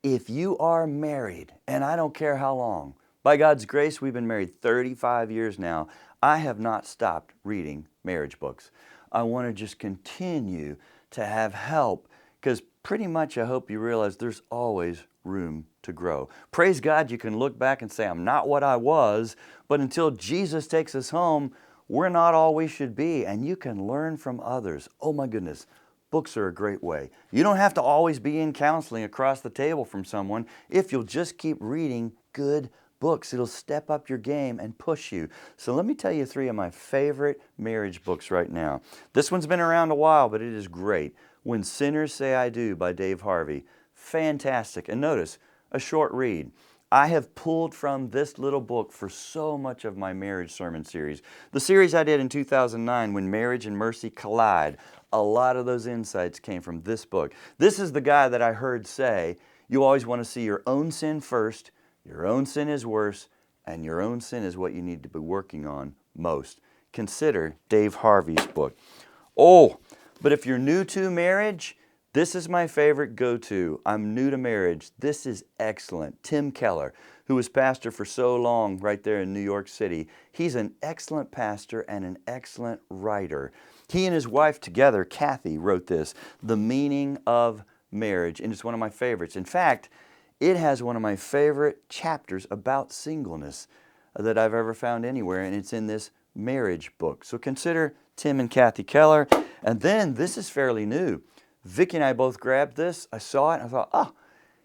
If you are married, and I don't care how long, by God's grace, we've been married 35 years now. I have not stopped reading marriage books. I want to just continue to have help because pretty much I hope you realize there's always room to grow. Praise God, you can look back and say, I'm not what I was, but until Jesus takes us home, we're not all we should be, and you can learn from others. Oh my goodness. Books are a great way. You don't have to always be in counseling across the table from someone. If you'll just keep reading good books, it'll step up your game and push you. So let me tell you three of my favorite marriage books right now. This one's been around a while, but it is great. When Sinners Say I Do by Dave Harvey. Fantastic. And notice, a short read. I have pulled from this little book for so much of my marriage sermon series. The series I did in 2009, When Marriage and Mercy Collide, a lot of those insights came from this book. This is the guy that I heard say, you always want to see your own sin first, your own sin is worse, and your own sin is what you need to be working on most. Consider Dave Harvey's book. Oh, but if you're new to marriage, this is my favorite go-to. I'm new to marriage. This is excellent. Tim Keller, who was pastor for so long right there in New York City. He's an excellent pastor and an excellent writer. He and his wife together, Kathy, wrote this, The Meaning of Marriage, and it's one of my favorites. In fact, it has one of my favorite chapters about singleness that I've ever found anywhere, and it's in this marriage book. So consider Tim and Kathy Keller. And then, this is fairly new. Vicki and I both grabbed this. I saw it and I thought, oh,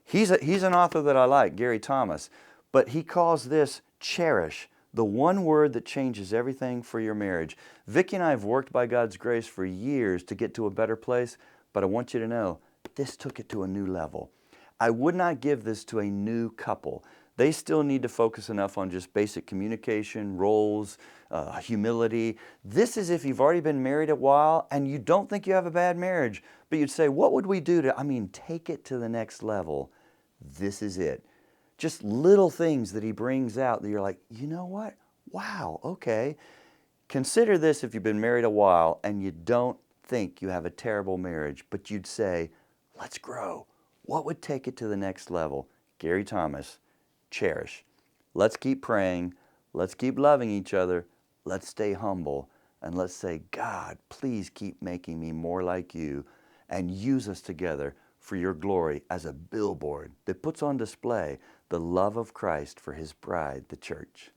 he's an author that I like, Gary Thomas. But he calls this Cherish, the one word that changes everything for your marriage. Vicki and I have worked by God's grace for years to get to a better place, but I want you to know, this took it to a new level. I would not give this to a new couple. They still need to focus enough on just basic communication, roles, humility. This is if you've already been married a while and you don't think you have a bad marriage, but you'd say, what would we do to, take it to the next level? This is it. Just little things that he brings out that you're like, you know what? Wow, okay. Consider this if you've been married a while and you don't think you have a terrible marriage, but you'd say, let's grow. What would take it to the next level? Gary Thomas, Cherish. Let's keep praying. Let's keep loving each other. Let's stay humble. And let's say, God, please keep making me more like you and use us together for your glory as a billboard that puts on display the love of Christ for his bride, the church.